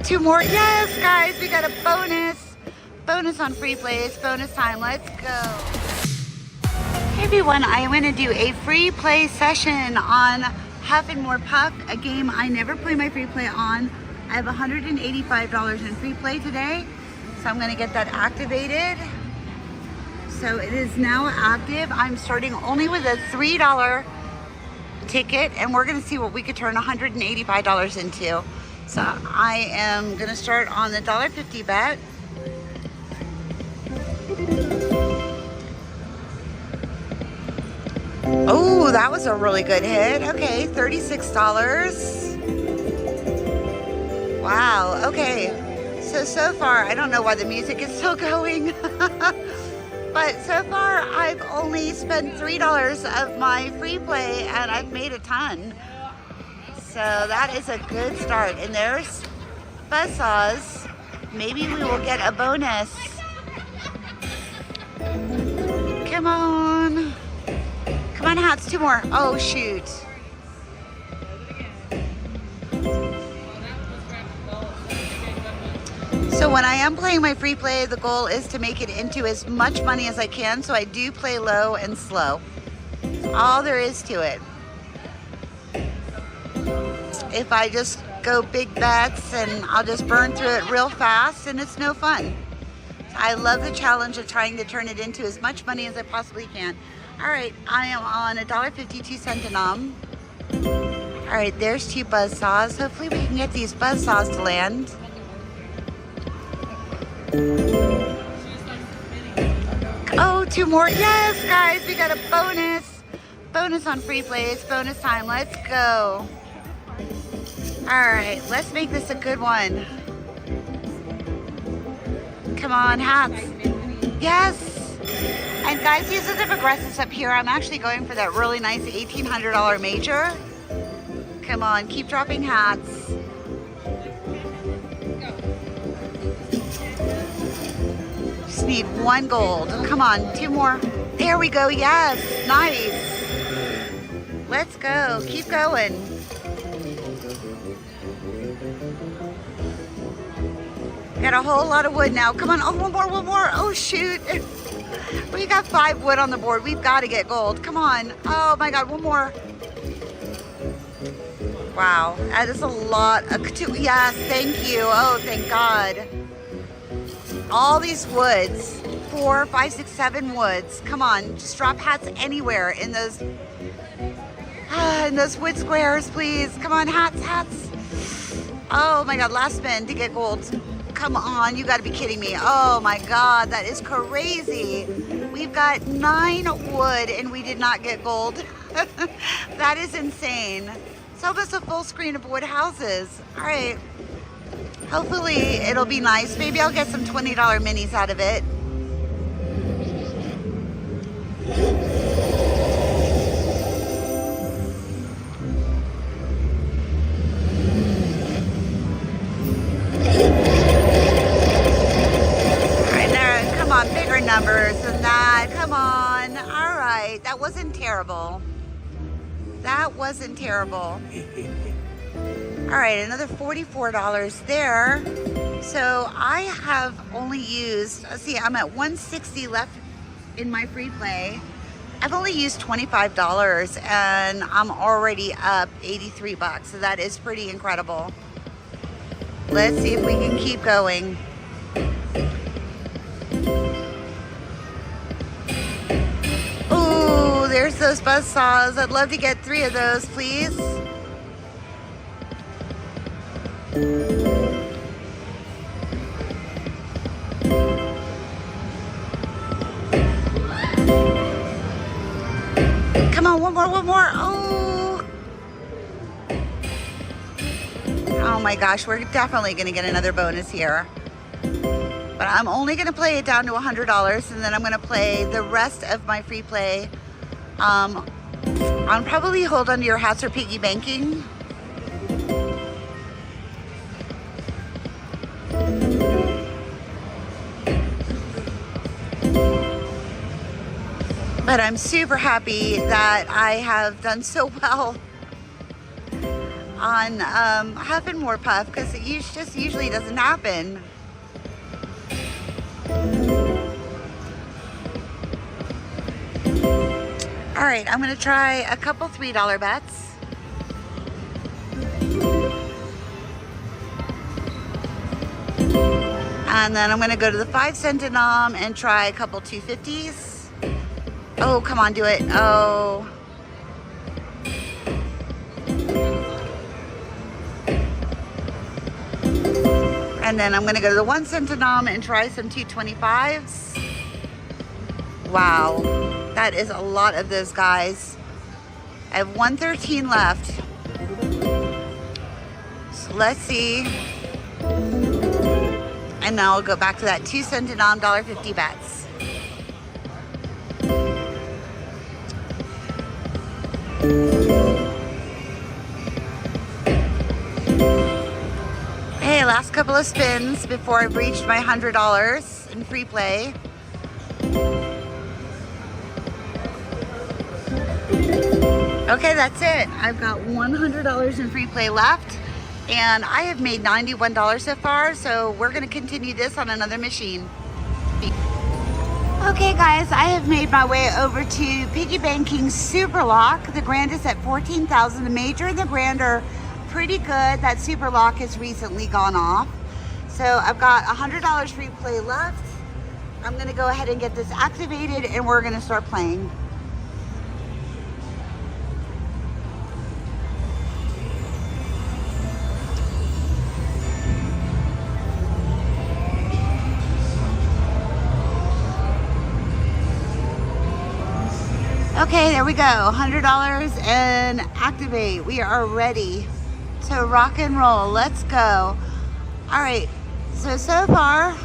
two more. Yes, guys, we got a bonus. Bonus on Freeplay. It's bonus time. Let's go. Hey everyone, I am going to do a free play session on Huff and More Puff, a game I never play my free play on. I have $185 in free play today, so I'm going to get that activated. So it is now active. I'm starting only with a $3 ticket, and we're going to see what we could turn $185 into. So I am going to start on the $1.50 bet. Oh, that was a really good hit. Okay, $36. Wow, okay. So far, I don't know why the music is still going. But so far, I've only spent $3 of my free play, and I've made a ton. So that is a good start. And there's buzzsaws. Maybe we will get a bonus. Come on. Come on, hats, two more. Oh, shoot. So when I am playing my free play, the goal is to make it into as much money as I can. So I do play low and slow. All there is to it. If I just go big bets, and I'll just burn through it real fast, and it's no fun. I love the challenge of trying to turn it into as much money as I possibly can. All right, I am on $1.52 a nom. All right, there's two buzzsaws. Hopefully we can get these buzzsaws to land. Oh, two more. Yes, guys, we got a bonus. Bonus on free play. It's bonus time. Let's go. All right, let's make this a good one. Come on, hats. Yes. And guys, these are the progressives up here. I'm actually going for that really nice $1,800 major. Come on, keep dropping hats. Just need one gold. Come on, two more. There we go, yes, nice. Let's go, keep going. Got a whole lot of wood now. Come on, oh, one more. Oh, shoot. We got 5 wood on the board. We've got to get gold. Come on. Oh my God, one more. Wow, that is a lot of, yes, thank you. Oh, thank God. All these woods, 4, 5, 6, 7 woods. Come on, just drop hats anywhere in those wood squares, please. Come on, hats. Oh my God, last spin to get gold. Come on, you gotta be kidding me. Oh my God, that is crazy. We've got 9 wood and we did not get gold. That is insane. It's almost a full screen of wood houses. All right, hopefully it'll be nice. Maybe I'll get some $20 minis out of it. Bigger numbers than that. Come on. All right. That wasn't terrible. That wasn't terrible. All right. Another $44 there. So I have only used, let's see, I'm at $160 left in my free play. I've only used $25 and I'm already up $83. So that is pretty incredible. Let's see if we can keep going. Ooh, there's those buzzsaws. I'd love to get 3 of those, please. Come on, one more. Oh my gosh, we're definitely gonna get another bonus here. But I'm only gonna play it down to $100, and then I'm gonna play the rest of my free play. I'll probably hold on to your hats or piggy banking. But I'm super happy that I have done so well on Huff and More Puff because it just usually doesn't happen. All right, I'm gonna try a couple $3 bets. And then I'm gonna go to the 5-cent denom and try a couple 250s. Oh, come on, do it. Oh. And then I'm gonna go to the 1-cent denom and try some 225s. Wow, that is a lot of those, guys. I have 113 left. So let's see. And now I'll go back to that 2-cent denom, $1.50 bets. Hey, last couple of spins before I've reached my $100 in free play. Okay, that's it. I've got $100 in free play left, and I have made $91 so far, so we're gonna continue this on another machine. Okay guys, I have made my way over to Piggy Bankin Super Lock. The grand is at 14,000. The major and the grand are pretty good. That Super Lock has recently gone off. So I've got $100 free play left. I'm gonna go ahead and get this activated and we're gonna start playing. Okay, there we go, $100 and activate. We are ready to rock and roll. Let's go. All right, so far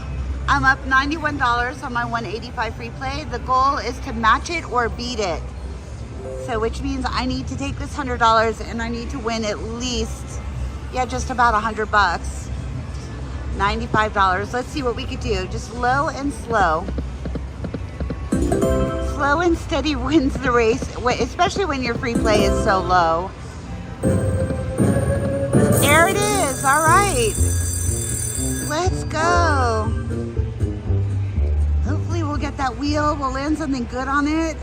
I'm up $91 on my 185 free play. The goal is to match it or beat it. So which means I need to take this $100 and I need to win at least, yeah, just about $100 bucks. $95. Let's see what we could do. Just low and slow. Slow and steady wins the race, especially when your free play is so low. There it is. All right. Let's go. Hopefully we'll get that wheel. We'll land something good on it.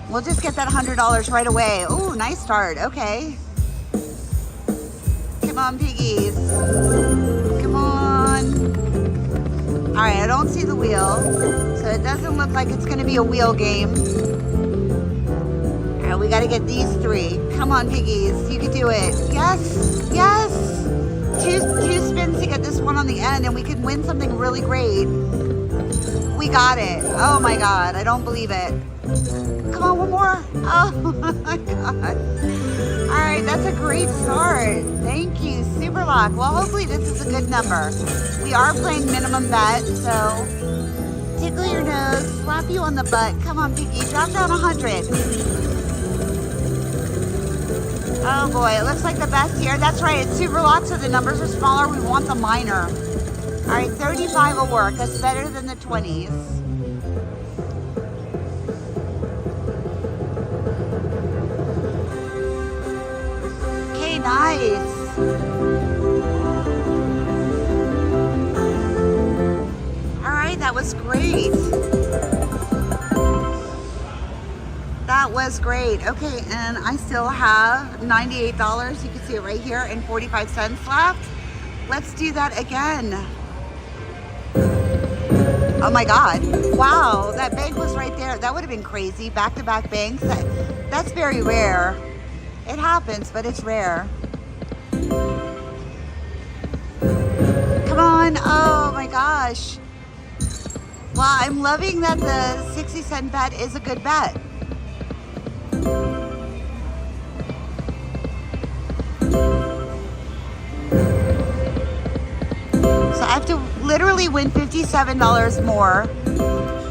We'll just get that $100 right away. Oh, nice start. Okay. Come on, piggies. Come on. All right, I don't see the wheel, so it doesn't look like it's gonna be a wheel game. All right, we gotta get these three. Come on, piggies, you can do it. Yes, yes. Two spins to get this one on the end and we can win something really great. We got it. Oh my God, I don't believe it. Come on, one more. Oh my God. All right, that's a great start. Thank you, Super Lock. Well, hopefully this is a good number. We are playing minimum bet, so tickle your nose, slap you on the butt. Come on, Piggy, drop down 100. Oh boy, it looks like the best here. That's right, it's Super Lock, so the numbers are smaller. We want the minor. All right, 35 will work. That's better than the 20s. Okay, nice. That was great. That was great. Okay, and I still have $98. You can see it right here and 45 cents left. Let's do that again. Oh my God. Wow, that bank was right there. That would have been crazy. Back-to-back banks. That's very rare. It happens, but it's rare. Come on. Oh my gosh. Well, I'm loving that the 60-cent bet is a good bet. So I have to literally win $57 more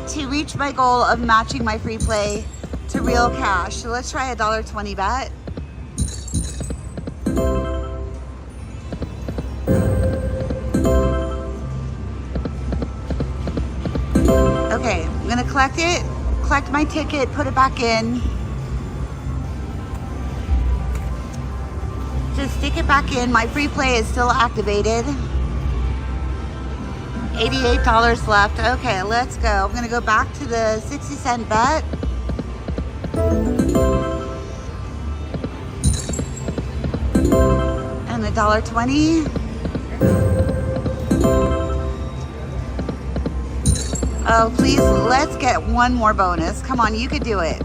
to reach my goal of matching my free play to real cash. So let's try a $1.20 bet. Okay, I'm gonna collect it, collect my ticket, put it back in. Just stick it back in. My free play is still activated. $88 left. Okay, let's go. I'm gonna go back to the 60-cent bet. And the $1.20. Oh, please, let's get one more bonus. Come on, you could do it.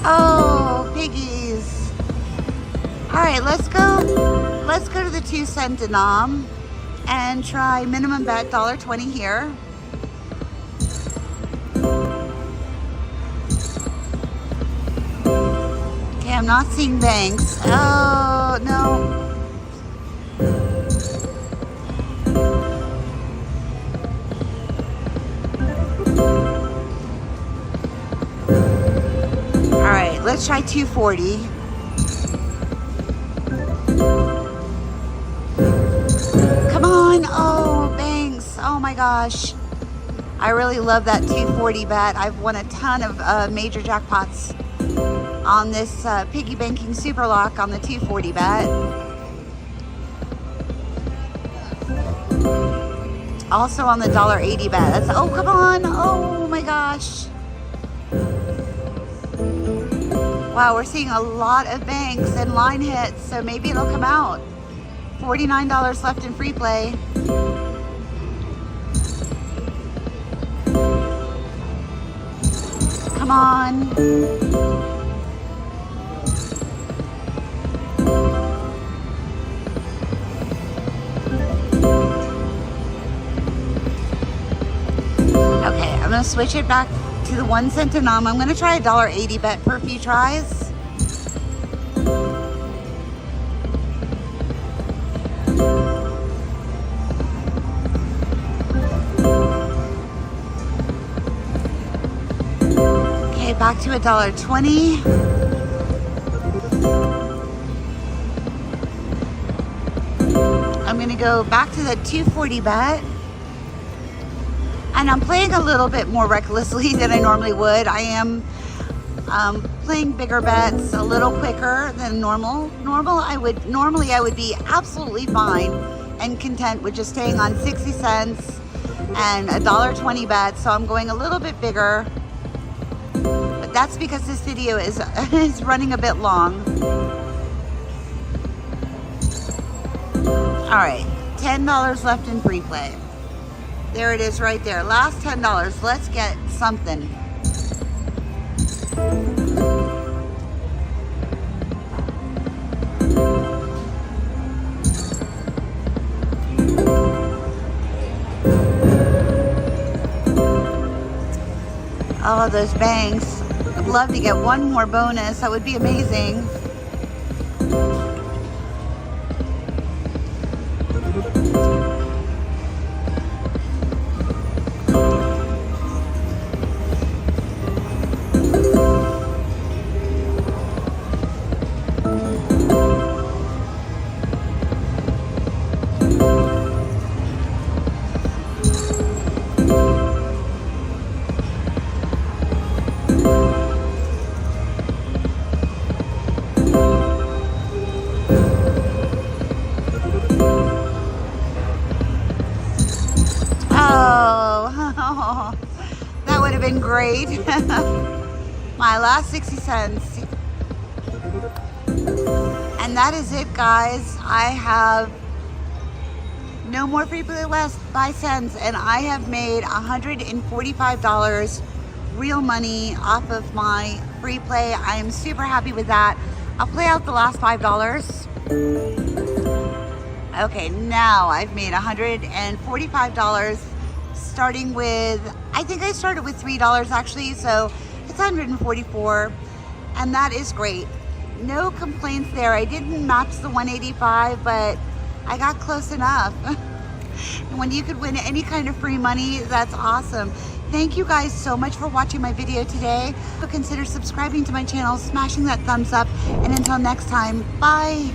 Oh, piggies. All right, let's go. Let's go to the 2-cent denom and try minimum bet $1.20 here. Okay, I'm not seeing banks. Oh, no. All right, let's try 240. Come on. Oh, banks. Oh my gosh. I really love that 240 bet. I've won a ton of major jackpots on this Piggy Banking Super Lock on the 240 bet. Also on the $1.80 bet. That's, oh, come on. Oh my gosh. Wow, we're seeing a lot of banks and line hits, so maybe it'll come out. $49 left in free play. Come on. Okay, I'm gonna switch it back to the 1-cent denom. I'm gonna try a $1.80 bet for a few tries. Okay, back to a $1.20. I'm gonna go back to the 240 bet. And I'm playing a little bit more recklessly than I normally would. I am playing bigger bets a little quicker than normal. Normally I would be absolutely fine and content with just staying on 60 cents and a $1.20 bet. So I'm going a little bit bigger. But that's because this video is running a bit long. All right, $10 left in free play. There it is right there. Last $10. Let's get something. Oh, those banks. I'd love to get one more bonus. That would be amazing. Oh, that would have been great. My last 60 cents. And that is it, guys. I have no more free play left, 5 cents, and I have made $145 real money off of my free play. I am super happy with that. I'll play out the last $5. Okay, now I've made $145 starting with, I think I started with $3 actually, so it's $144, and that is great. No complaints there. I didn't match the 185, but I got close enough. When you could win any kind of free money, that's awesome. Thank you guys so much for watching my video today. So consider subscribing to my channel, smashing that thumbs up, and until next time, bye.